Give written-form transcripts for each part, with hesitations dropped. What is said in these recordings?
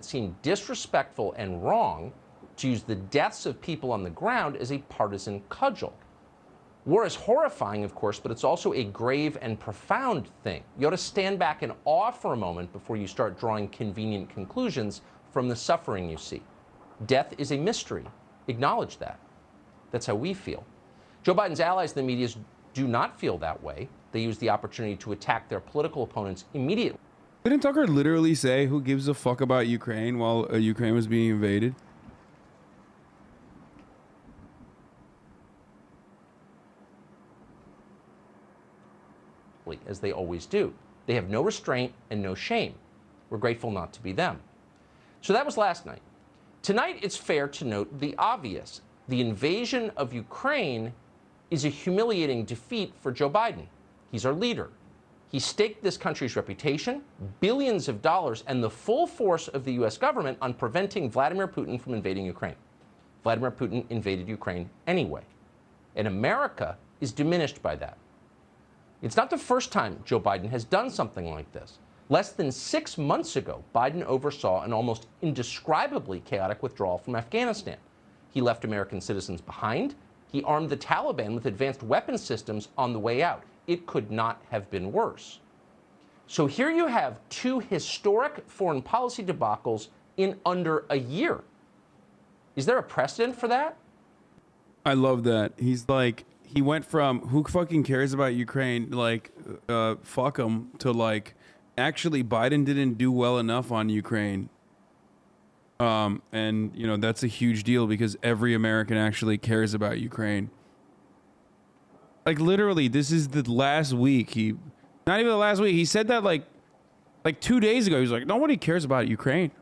It seemed disrespectful and wrong to use the deaths of people on the ground as a partisan cudgel. War is horrifying, of course, but it's also a grave and profound thing. You ought to stand back in awe for a moment before you start drawing convenient conclusions from the suffering you see. Death is a mystery. Acknowledge that. That's how we feel. Joe Biden's allies in the media do not feel that way. They use the opportunity to attack their political opponents immediately. Didn't Tucker literally say, who gives a fuck about Ukraine while Ukraine was being invaded? As they always do. They have no restraint and no shame. We're grateful not to be them. So that was last night. Tonight, it's fair to note the obvious. The invasion of Ukraine is a humiliating defeat for Joe Biden. He's our leader. He staked this country's reputation, billions of dollars, and the full force of the U.S. government on preventing Vladimir Putin from invading Ukraine. Vladimir Putin invaded Ukraine anyway. And America is diminished by that. It's not the first time Joe Biden has done something like this. Less than 6 months ago, Biden oversaw an almost indescribably chaotic withdrawal from Afghanistan. He left American citizens behind. He armed the Taliban with advanced weapons systems on the way out. It could not have been worse. So here you have two historic foreign policy debacles in under a year. Is there a precedent for that? I love that. He's like, he went from who fucking cares about Ukraine, like, fuck him, to like, actually Biden didn't do well enough on Ukraine. And, you know, that's a huge deal because every American actually cares about Ukraine. Like, literally, this is the last week. Not even the last week. He said that like 2 days ago. He was like, nobody cares about Ukraine.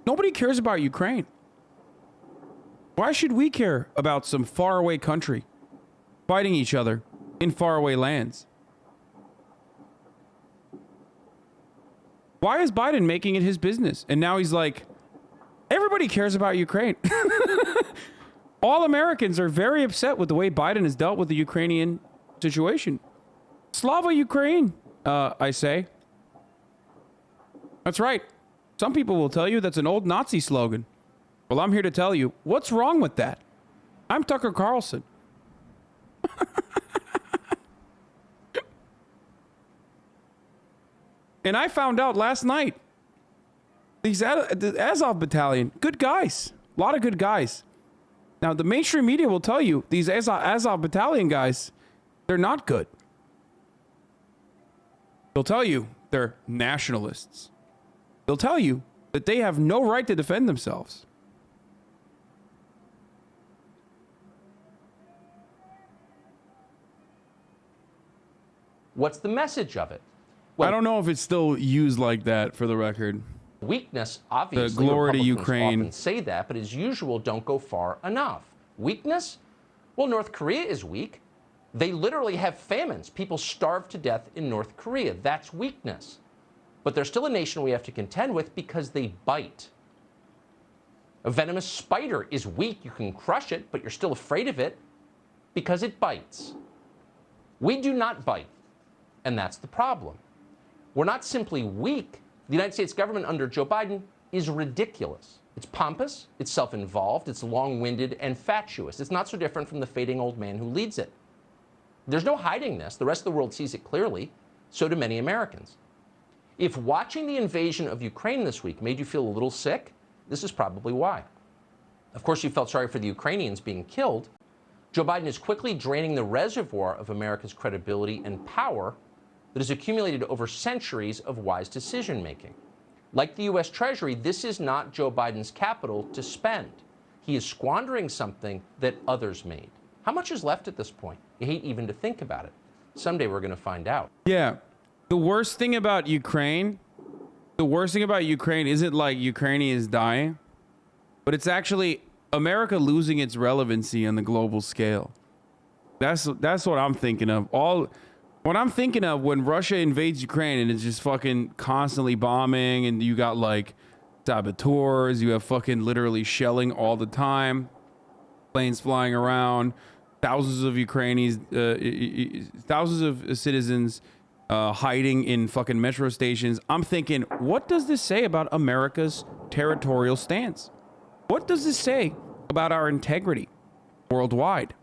Nobody cares about Ukraine. Why should we care about some faraway country fighting each other in faraway lands? Why is Biden making it his business? And now he's like, everybody cares about Ukraine. All Americans are very upset with the way Biden has dealt with the Ukrainian situation. Slava Ukraine, I say. That's right. Some people will tell you that's an old Nazi slogan. Well, I'm here to tell you, what's wrong with that? I'm Tucker Carlson. And I found out last night, the Azov battalion, good guys, a lot of good guys. Now, the mainstream media will tell you these Azov battalion guys, they're not good. They'll tell you they're nationalists. They'll tell you that they have no right to defend themselves. What's the message of it? Well, I don't know if it's still used like that, for the record. Weakness, obviously, the glory to Ukraine. Often say that, but as usual, don't go far enough. Weakness? Well, North Korea is weak. They literally have famines. People starve to death in North Korea. That's weakness. But they're still a nation we have to contend with because they bite. A venomous spider is weak. You can crush it, but you're still afraid of it because it bites. We do not bite, and that's the problem. We're not simply weak. The United States government under Joe Biden is ridiculous. It's pompous, it's self-involved, it's long-winded and fatuous. It's not so different from the fading old man who leads it. There's no hiding this. The rest of the world sees it clearly. So do many Americans. If watching the invasion of Ukraine this week made you feel a little sick, this is probably why. Of course, you felt sorry for the Ukrainians being killed. Joe Biden is quickly draining the reservoir of America's credibility and power that has accumulated over centuries of wise decision-making. Like the U.S. Treasury, this is not Joe Biden's capital to spend. He is squandering something that others made. How much is left at this point? You hate even to think about it. Someday we're going to find out. Yeah. The worst thing about Ukraine isn't like Ukraine is dying, but it's actually America losing its relevancy on the global scale. That's what I'm thinking of. What I'm thinking of when Russia invades Ukraine and it's just fucking constantly bombing and you got like saboteurs, you have fucking literally shelling all the time, planes flying around, thousands of Ukrainians, thousands of citizens hiding in fucking metro stations. I'm thinking, what does this say about America's territorial stance? What does this say about our integrity worldwide?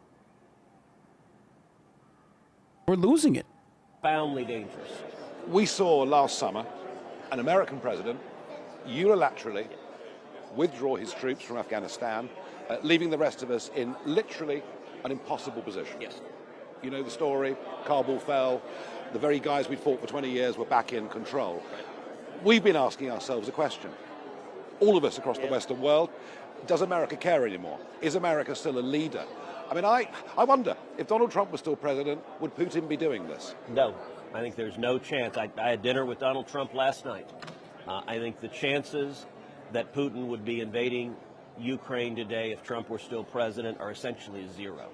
We're losing it. Profoundly dangerous. We saw last summer an American president unilaterally withdraw his troops from Afghanistan, leaving the rest of us in literally an impossible position. Yes. You know the story, Kabul fell, the very guys we'd fought for 20 years were back in control. We've been asking ourselves a question, all of us across the Western world, does America care anymore? Is America still a leader? I mean, I wonder, if Donald Trump was still president, would Putin be doing this? No, I think there's no chance. I had dinner with Donald Trump last night. I think the chances that Putin would be invading Ukraine today if Trump were still president are essentially zero.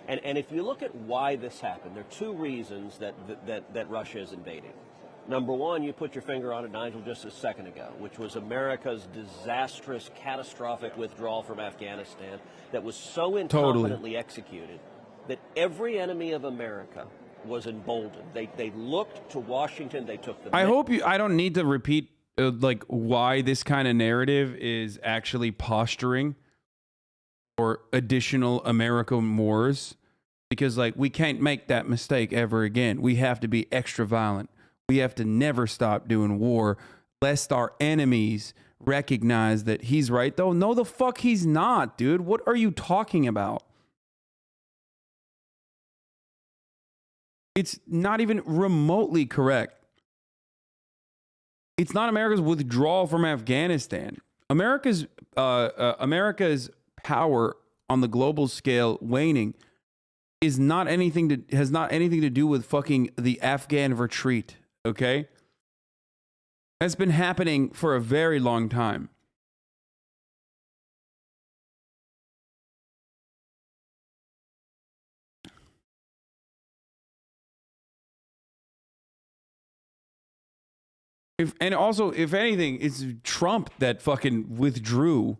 And if you look at why this happened, there are two reasons that Russia is invading. Number one, you put your finger on it, Nigel, just a second ago, which was America's disastrous, catastrophic withdrawal from Afghanistan that was so incompetently executed that every enemy of America was emboldened. They looked to Washington. They took the. I don't need to repeat like why this kind of narrative is actually posturing for additional American wars, because like we can't make that mistake ever again. We have to be extra violent. We have to never stop doing war, lest our enemies recognize that he's right, though. No, the fuck he's not, dude. What are you talking about? It's not even remotely correct. It's not America's withdrawal from Afghanistan. America's power on the global scale waning has not anything to do with fucking the Afghan retreat. Okay? That's been happening for a very long time. If anything, it's Trump that fucking withdrew.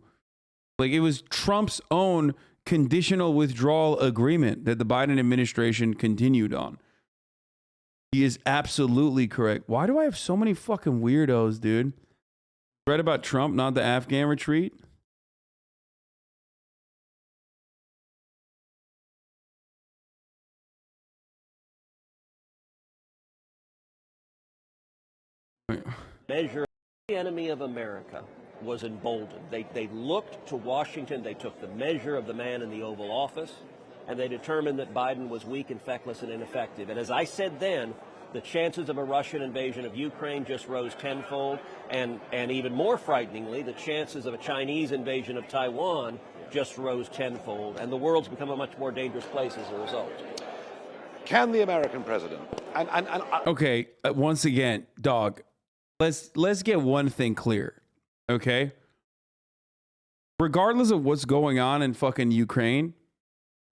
Like, it was Trump's own conditional withdrawal agreement that the Biden administration continued on. He is absolutely correct. Why do I have so many fucking weirdos, dude? Read about Trump, not the Afghan retreat? Measure the enemy of America was emboldened. They looked to Washington. They took the measure of the man in the Oval Office, and they determined that Biden was weak and feckless and ineffective. And as I said then, the chances of a Russian invasion of Ukraine just rose tenfold, and even more frighteningly, the chances of a Chinese invasion of Taiwan just rose tenfold, and the world's become a much more dangerous place as a result. Can the American president Okay, once again, dog, let's get one thing clear, okay? Regardless of what's going on in fucking Ukraine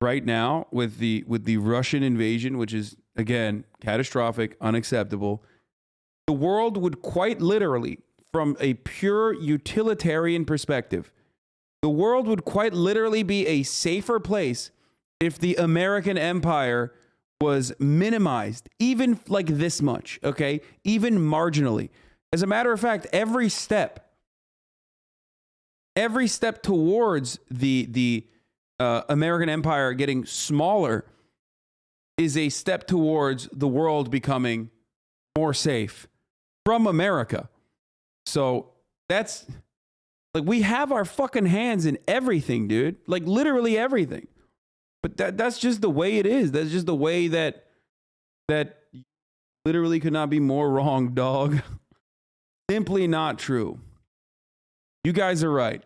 right now with the Russian invasion, which is again catastrophic, unacceptable, the world would quite literally, from a pure utilitarian perspective, the world would quite literally be a safer place if the American empire was minimized, even like this much, okay? Even marginally. As a matter of fact, every step towards the American empire getting smaller is a step towards the world becoming more safe from America. So that's like, we have our fucking hands in everything, dude. Like literally everything. But that's just the way it is. That's just the way that literally could not be more wrong, dog. Simply not true. You guys are right.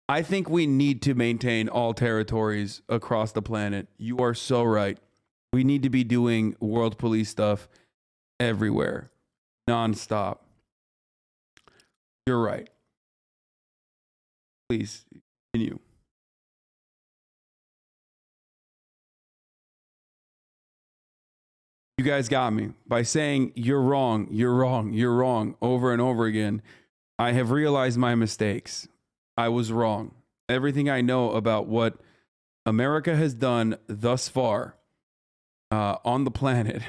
I think we need to maintain all territories across the planet. You are so right. We need to be doing world police stuff everywhere, nonstop. You're right. Please continue. You guys got me by saying you're wrong, you're wrong, you're wrong over and over again. I have realized my mistakes. I was wrong. Everything I know about what America has done thus far on the planet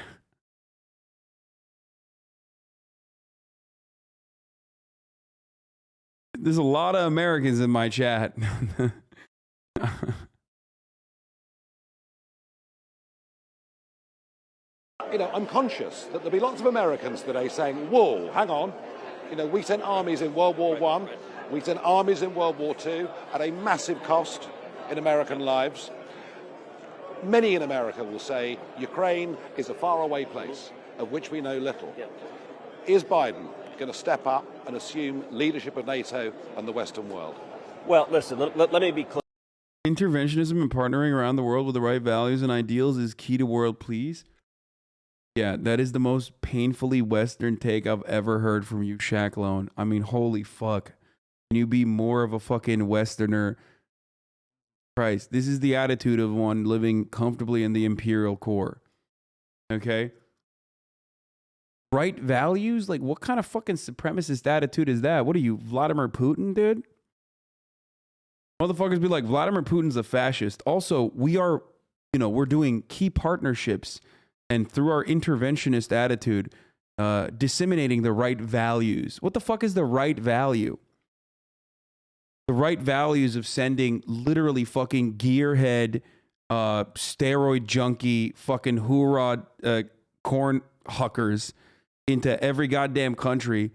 There's a lot of Americans in my chat. You know, I'm conscious that there'll be lots of Americans today saying, whoa, hang on. You know, we sent armies in World War I, we sent armies in World War II at a massive cost in American lives. Many in America will say Ukraine is a faraway place of which we know little. Is Biden going to step up and assume leadership of NATO and the Western world? Well, listen, let me be clear. Interventionism and partnering around the world with the right values and ideals is key to world peace. Yeah, that is the most painfully Western take I've ever heard from you, Shaq Lone. I mean, holy fuck. Can you be more of a fucking Westerner? Christ, this is the attitude of one living comfortably in the imperial core. Okay? Right values? Like, what kind of fucking supremacist attitude is that? What are you, Vladimir Putin, dude? Motherfuckers be like, Vladimir Putin's a fascist. Also, we are, we're doing key partnerships and through our interventionist attitude, disseminating the right values. What the fuck is the right value? The right values of sending literally fucking gearhead, steroid junkie, fucking hoorah corn huckers into every goddamn country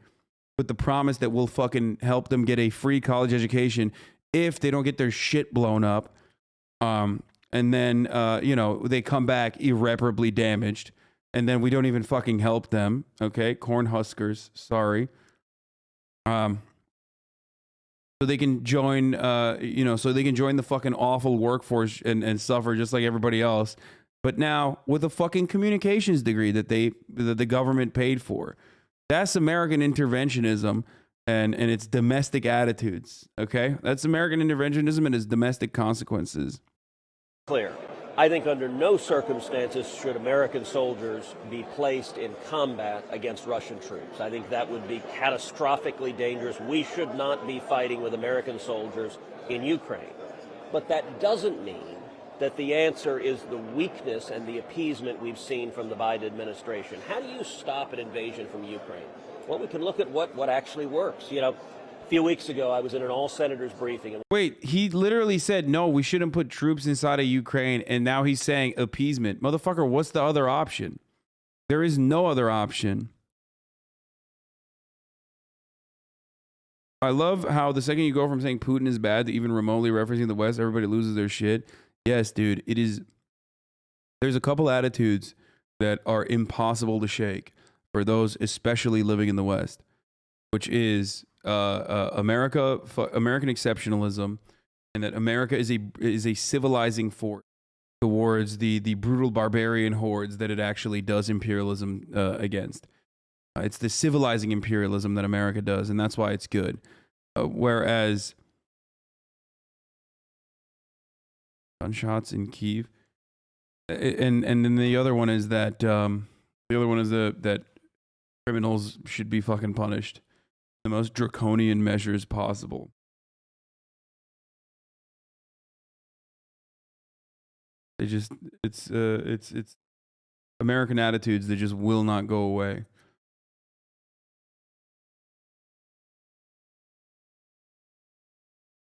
with the promise that we'll fucking help them get a free college education if they don't get their shit blown up. And then, they come back irreparably damaged. And then we don't even fucking help them. Okay? Corn huskers. Sorry. So they can join, so they can join the fucking awful workforce and suffer just like everybody else. But now with a fucking communications degree that the government paid for. That's American interventionism and its domestic attitudes. Okay? That's American interventionism and its domestic consequences. Clear. I think under no circumstances should American soldiers be placed in combat against Russian troops. I think that would be catastrophically dangerous. We should not be fighting with American soldiers in Ukraine. But that doesn't mean that the answer is the weakness and the appeasement we've seen from the Biden administration. How do you stop an invasion from Ukraine? Well, we can look at what actually works. A few weeks ago, I was in an all-senators briefing. Wait, he literally said, no, we shouldn't put troops inside of Ukraine, and now he's saying appeasement. Motherfucker, what's the other option? There is no other option. I love how the second you go from saying Putin is bad to even remotely referencing the West, everybody loses their shit. Yes, dude, it is. There's a couple attitudes that are impossible to shake for those especially living in the West, which is American exceptionalism, and that America is a civilizing force towards the brutal barbarian hordes that it actually does imperialism against. It's the civilizing imperialism that America does, and that's why it's good. Whereas gunshots in Kyiv, and then the other one is that that criminals should be fucking punished. The most draconian measures possible. It's American attitudes that just will not go away.